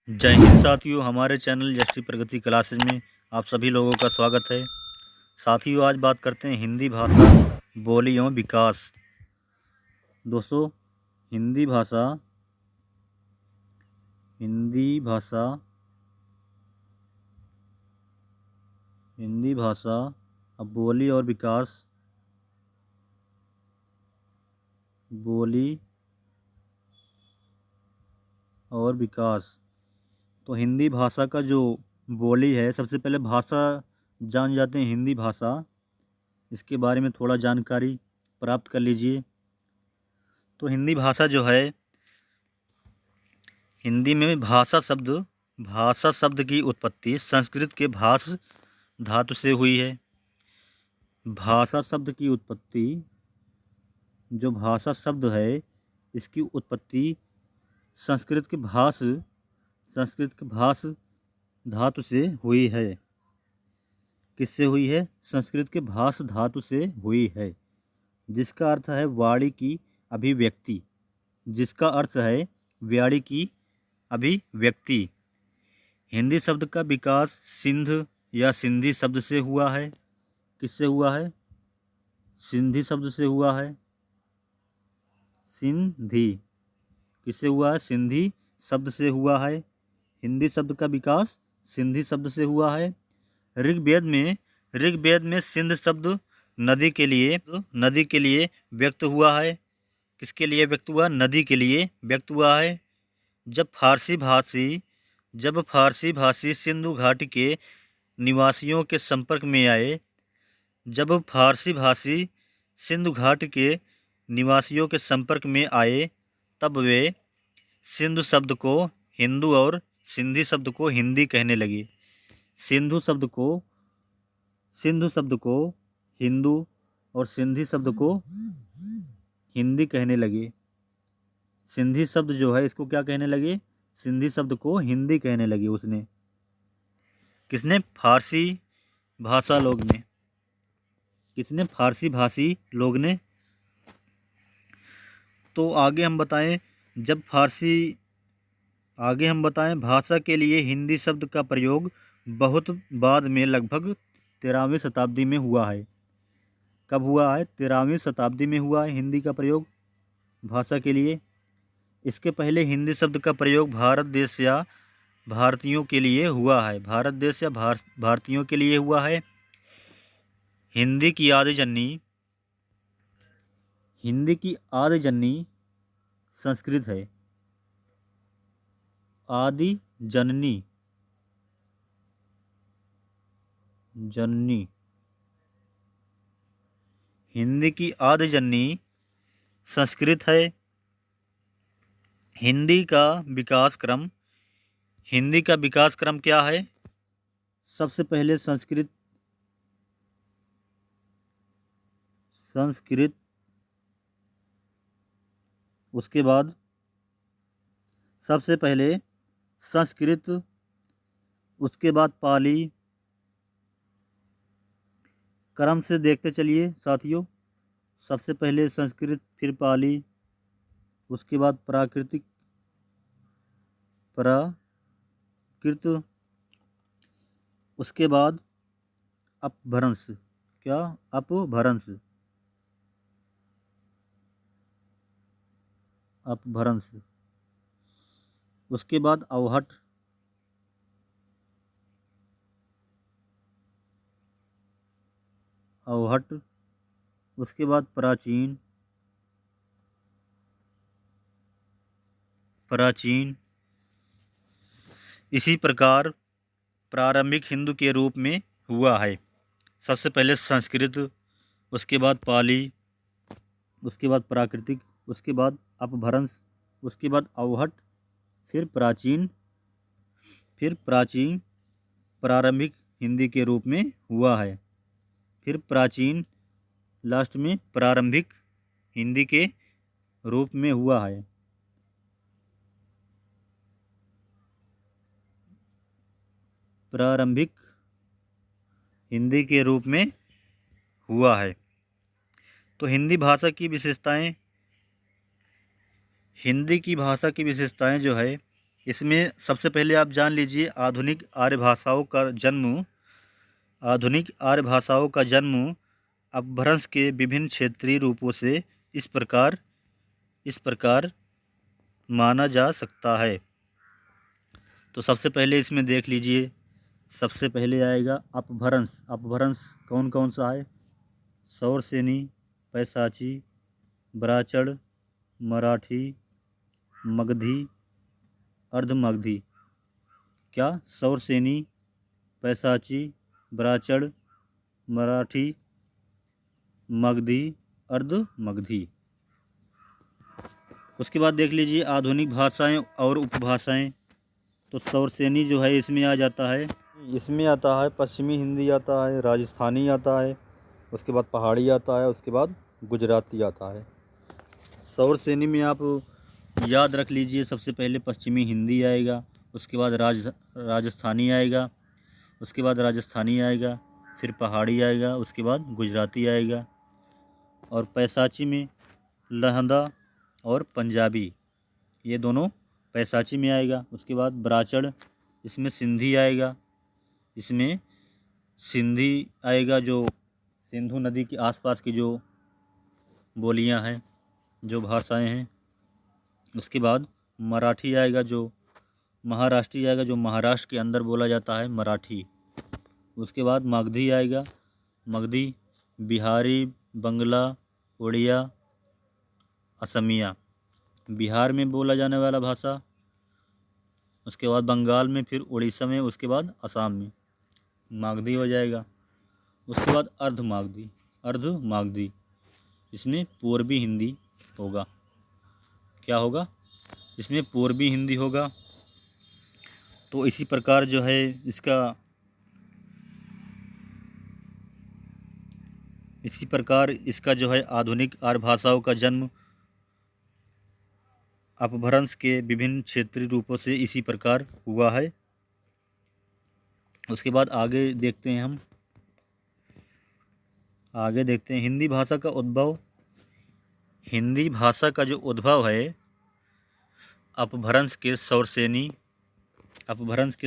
जय हिंद साथियों, हमारे चैनल यष्टि प्रगति क्लासेज में आप सभी लोगों का स्वागत है। साथियों, आज बात करते हैं हिंदी भाषा, बोली एवं विकास। दोस्तों, हिंदी भाषा अब बोली और विकास, तो हिंदी भाषा का जो बोली है, सबसे पहले भाषा जान जाते हैं। हिंदी भाषा, इसके बारे में थोड़ा जानकारी प्राप्त कर लीजिए। तो हिंदी भाषा जो है, हिंदी में भाषा शब्द की उत्पत्ति संस्कृत के भाष धातु से हुई है। भाषा शब्द की उत्पत्ति, जो भाषा शब्द है, इसकी उत्पत्ति संस्कृत के भाष धातु से हुई है। किससे हुई है? संस्कृत के भाष धातु से हुई है, जिसका अर्थ है वाणी की अभिव्यक्ति। हिंदी शब्द का विकास सिंध या सिंधी शब्द से हुआ है। किससे हुआ है? सिंधी शब्द से हुआ है। किससे हुआ है? सिंधी शब्द से हुआ है। हिंदी शब्द का विकास सिंधी शब्द से हुआ है। ऋग्वेद में सिंध शब्द नदी के लिए व्यक्त हुआ है। किसके लिए व्यक्त हुआ? नदी के लिए व्यक्त हुआ है। जब फारसी भाषी सिंधु घाटी के निवासियों के संपर्क में आए, तब वे सिंधु शब्द को हिंदू और सिंधी शब्द को हिंदी कहने लगे। सिंधु शब्द को हिंदू और सिंधी शब्द को हिंदी कहने लगे। सिंधी शब्द जो है, इसको क्या कहने लगे? सिंधी शब्द को हिंदी कहने लगे। किसने? फारसी भाषी लोग ने। तो आगे हम बताएं भाषा के लिए हिंदी शब्द का प्रयोग बहुत बाद में, लगभग 13वीं शताब्दी में हुआ है। कब हुआ है? 13वीं शताब्दी में हुआ है हिंदी का प्रयोग भाषा के लिए। इसके पहले हिंदी शब्द का प्रयोग भारत देश या भारतीयों के लिए हुआ है। हिंदी की आदि जननी संस्कृत है। आदि जननी हिंदी की आदि जननी संस्कृत है। हिंदी का विकास क्रम क्या है? सबसे पहले संस्कृत, उसके बाद सबसे पहले संस्कृत, उसके बाद पाली। क्रम से देखते चलिए साथियों। सबसे पहले संस्कृत, फिर पाली, उसके बाद प्राकृत, उसके बाद अपभ्रंश। उसके बाद अवहट, उसके बाद प्राचीन, इसी प्रकार प्रारंभिक हिंदू के रूप में हुआ है। सबसे पहले संस्कृत, उसके बाद पाली, उसके बाद प्राकृतिक, उसके बाद अपभ्रंश, उसके बाद अवहट, फिर प्राचीन प्रारंभिक हिंदी के रूप में हुआ है। फिर प्राचीन, लास्ट में प्रारंभिक हिंदी के रूप में हुआ है। प्रारंभिक हिंदी के रूप में हुआ है। तो हिंदी भाषा की विशेषताएं जो है, इसमें सबसे पहले आप जान लीजिए आधुनिक आर्य भाषाओं का जन्म अपभ्रंश के विभिन्न क्षेत्रीय रूपों से इस प्रकार माना जा सकता है। तो सबसे पहले इसमें देख लीजिए, सबसे पहले आएगा अपभ्रंश। अपभ्रंश कौन कौन सा है? सौरसेनी, पैशाची, ब्राह्मण, मराठी, मगधी, अर्धमगधी। क्या? सौरसेनी, पैशाची, ब्राह्मण, मराठी, मगधी, अर्धमगधी। उसके बाद देख लीजिए आधुनिक भाषाएं और उपभाषाएं। तो सौरसेनी जो है इसमें आ जाता है, इसमें आता है पश्चिमी हिंदी आता है, राजस्थानी आता है, उसके बाद पहाड़ी आता है, उसके बाद गुजराती आता है। सौरसेनी में आप याद रख लीजिए सबसे पहले पश्चिमी हिंदी आएगा, उसके बाद राजस्थानी आएगा, उसके बाद राजस्थानी आएगा, फिर पहाड़ी आएगा, उसके बाद गुजराती आएगा। और पैशाची में लहंदा और पंजाबी, ये दोनों पैशाची में आएगा। उसके बाद ब्राह्मण, इसमें सिंधी आएगा, इसमें सिंधी आएगा, जो सिंधु नदी के आसपास की जो बोलियां हैं, जो भाषाएं हैं। उसके बाद मराठी आएगा, जो महाराष्ट्री आएगा, जो महाराष्ट्र के अंदर बोला जाता है मराठी। उसके बाद मगधी आएगा, मगधी बिहारी, बंगला, उड़िया, असमिया, बिहार में बोला जाने वाला भाषा। उसके बाद बंगाल में, फिर उड़ीसा में, उसके बाद असम में मगधी हो जाएगा। उसके बाद अर्धमागधी, इसमें पूर्वी हिंदी होगा। क्या होगा? इसमें पूर्वी हिंदी होगा। तो इसी प्रकार जो है इसका जो है आधुनिक आर्य भाषाओं का जन्म अपभ्रंश के विभिन्न क्षेत्रीय रूपों से इसी प्रकार हुआ है। उसके बाद आगे देखते हैं हिंदी भाषा का उद्भव। हिंदी भाषा का जो उद्भव है अपभ्रंश के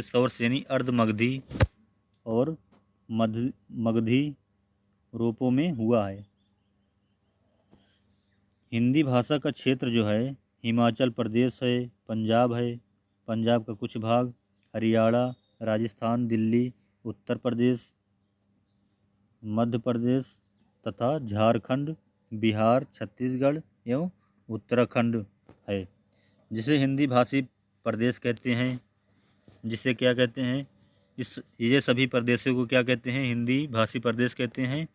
सौरसेनी, अर्धमगधी और मगधी रूपों में हुआ है। हिंदी भाषा का क्षेत्र जो है हिमाचल प्रदेश है, पंजाब है, पंजाब का कुछ भाग, हरियाणा, राजस्थान, दिल्ली, उत्तर प्रदेश, मध्य प्रदेश तथा झारखंड, बिहार, छत्तीसगढ़ एवं उत्तराखंड है, जिसे हिंदी भाषी प्रदेश कहते हैं। जिसे क्या कहते हैं? ये सभी प्रदेशों को क्या कहते हैं? हिंदी भाषी प्रदेश कहते हैं।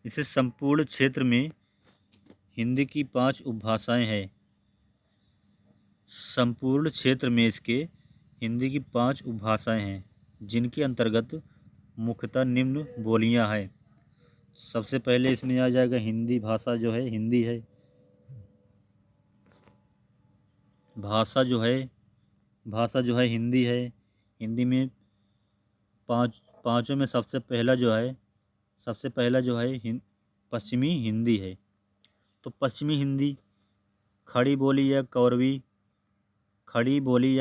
इसे संपूर्ण क्षेत्र में हिंदी की 5 उपभाषाएं हैं। संपूर्ण क्षेत्र में इसके हिंदी की 5 उपभाषाएं हैं, जिनके अंतर्गत मुख्यतः निम्न बोलियां हैं। सबसे पहले इसमें आ जाएगा हिंदी भाषा जो है हिंदी है। भाषा जो है हिंदी है। हिंदी में पाँचों में सबसे पहला जो है पश्चिमी हिंदी है। तो पश्चिमी हिंदी खड़ी बोली या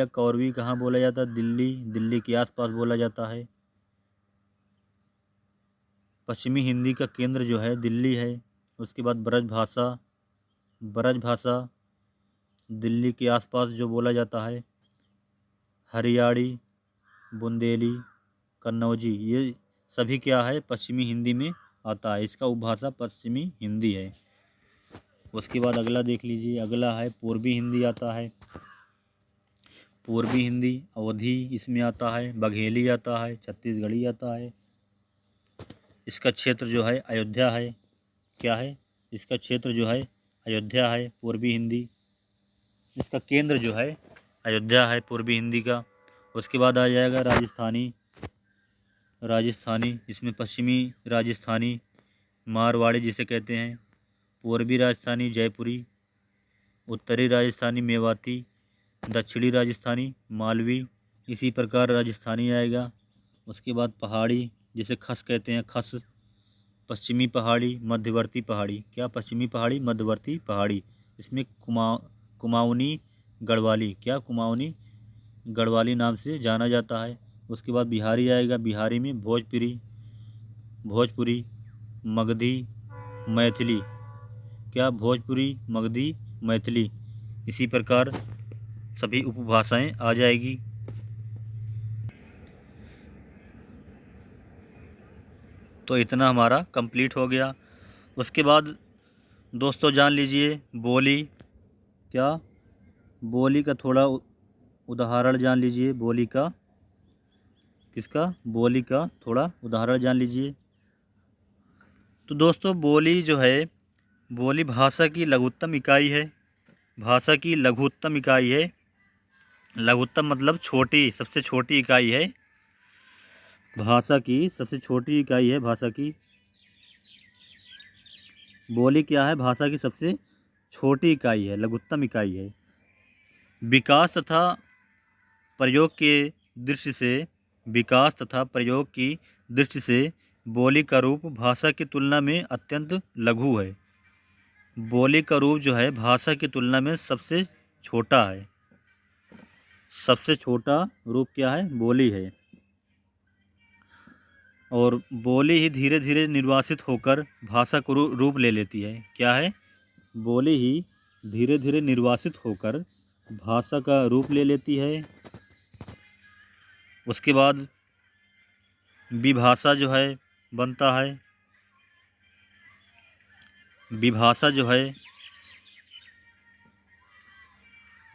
कौरवी कहाँ बोला जाता है? दिल्ली के आसपास बोला जाता है। पश्चिमी हिंदी का केंद्र जो है दिल्ली है। उसके बाद ब्रज भाषा दिल्ली के आसपास जो बोला जाता है। हरियाणी, बुंदेली, कन्नौजी, ये सभी क्या है? पश्चिमी हिंदी में आता है। इसका उपभाषा पश्चिमी हिंदी है। उसके बाद अगला देख लीजिए, अगला है पूर्वी हिंदी आता है। पूर्वी हिंदी अवधी इसमें आता है, बघेली आता है, छत्तीसगढ़ी आता है। इसका क्षेत्र जो है अयोध्या है। क्या है? इसका क्षेत्र जो है अयोध्या है। पूर्वी हिंदी इसका केंद्र जो है अयोध्या है पूर्वी हिंदी का। उसके बाद आ जाएगा राजस्थानी, इसमें पश्चिमी राजस्थानी, मारवाड़ी जिसे कहते हैं, पूर्वी राजस्थानी जयपुरी, उत्तरी राजस्थानी मेवाती, दक्षिणी राजस्थानी मालवी। इसी प्रकार राजस्थानी आएगा। उसके बाद पहाड़ी जिसे खस कहते हैं, खस, पश्चिमी पहाड़ी, मध्यवर्ती पहाड़ी। क्या? पश्चिमी पहाड़ी, मध्यवर्ती पहाड़ी। इसमें कुमाऊनी गढ़वाली। क्या? कुमाऊनी गढ़वाली नाम से जाना जाता है। उसके बाद बिहारी आएगा, बिहारी में भोजपुरी, मगधी, मैथिली। क्या? भोजपुरी, मगधी, मैथिली। इसी प्रकार सभी उपभाषाएं आ जाएगी। तो इतना हमारा कंप्लीट हो गया। उसके बाद दोस्तों जान लीजिए बोली। क्या? बोली का थोड़ा उदाहरण जान लीजिए। बोली का किसका? बोली का थोड़ा उदाहरण जान लीजिए। तो दोस्तों बोली जो है, बोली भाषा की लघुत्तम इकाई है। भाषा की लघुत्तम इकाई है। लघुत्तम मतलब छोटी, सबसे छोटी इकाई है। भाषा की सबसे छोटी इकाई है भाषा की। बोली क्या है? भाषा की सबसे छोटी इकाई है, लघुत्तम इकाई है। विकास तथा प्रयोग के दृष्टि से, विकास तथा प्रयोग की दृष्टि से बोली का रूप भाषा की तुलना में अत्यंत लघु है। बोली का रूप जो है भाषा की तुलना में सबसे छोटा है। सबसे छोटा रूप क्या है? बोली है। और बोली ही धीरे धीरे निर्वासित होकर भाषा को रूप ले लेती है। क्या है? बोली ही धीरे धीरे निर्वासित होकर भाषा का रूप ले लेती है। उसके बाद विभाषा जो है बनता है। विभाषा जो है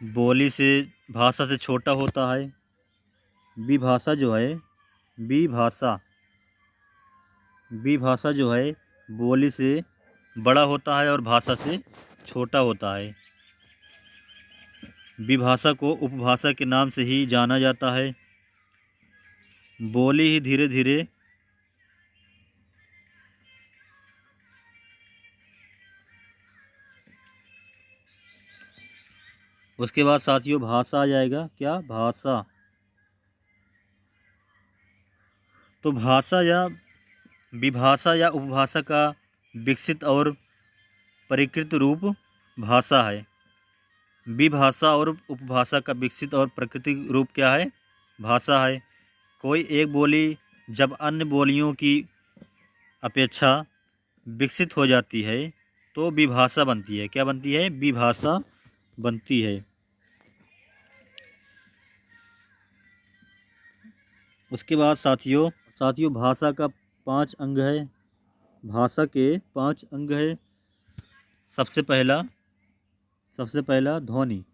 बोली से, भाषा से छोटा होता है। विभाषा जो है, विभाषा जो है बोली से बड़ा होता है और भाषा से छोटा होता है। विभाषा को उपभाषा के नाम से ही जाना जाता है। बोली ही धीरे धीरे उसके बाद साथियों भाषा आ जाएगा। क्या? भाषा। तो भाषा या विभाषा या उपभाषा का विकसित और परिष्कृत रूप भाषा है। विभाषा और उपभाषा का विकसित और प्राकृतिक रूप क्या है? भाषा है। कोई एक बोली जब अन्य बोलियों की अपेक्षा विकसित हो जाती है तो विभाषा बनती है। क्या बनती है? विभाषा बनती है। उसके बाद साथियों भाषा का 5 अंग है। भाषा के 5 अंग है। सबसे पहला ध्वनि।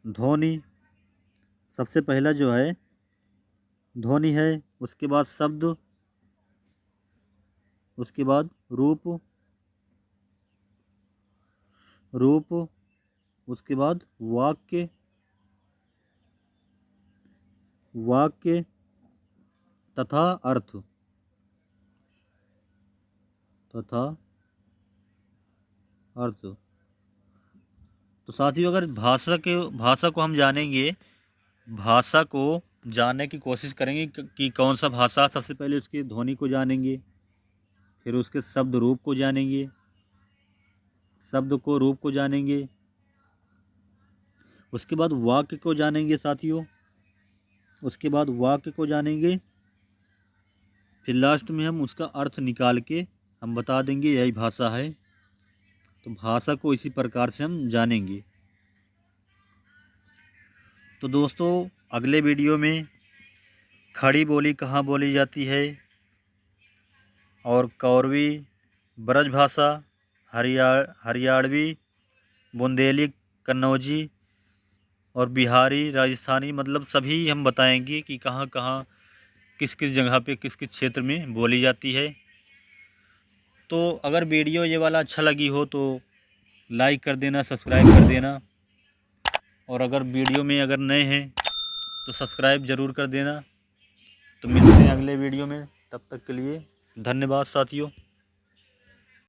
ध्वनि सबसे पहला जो है ध्वनि है। उसके बाद शब्द, उसके बाद रूप, उसके बाद वाक्य, तथा अर्थ, तो साथियों अगर भाषा को हम जानेंगे, भाषा को जानने की कोशिश करेंगे कि कौन सा भाषा, सबसे पहले उसकी ध्वनि को जानेंगे, फिर उसके शब्द रूप को जानेंगे, रूप को जानेंगे, उसके बाद वाक्य को जानेंगे साथियों, उसके बाद वाक्य को जानेंगे, फिर लास्ट में हम उसका अर्थ निकाल के हम बता देंगे यही भाषा है। तो भाषा को इसी प्रकार से हम जानेंगे। तो दोस्तों अगले वीडियो में खड़ी बोली कहाँ बोली जाती है और कौरवी, ब्रजभाषा, हरियाणवी, बुंदेली, कन्नौजी और बिहारी, राजस्थानी, मतलब सभी हम बताएंगे कि कहाँ कहाँ किस किस जगह पे किस किस क्षेत्र में बोली जाती है। तो अगर वीडियो ये वाला अच्छा लगी हो तो लाइक कर देना, सब्सक्राइब कर देना, और अगर वीडियो में अगर नए हैं तो सब्सक्राइब ज़रूर कर देना। तो मिलते हैं अगले वीडियो में, तब तक के लिए धन्यवाद साथियों।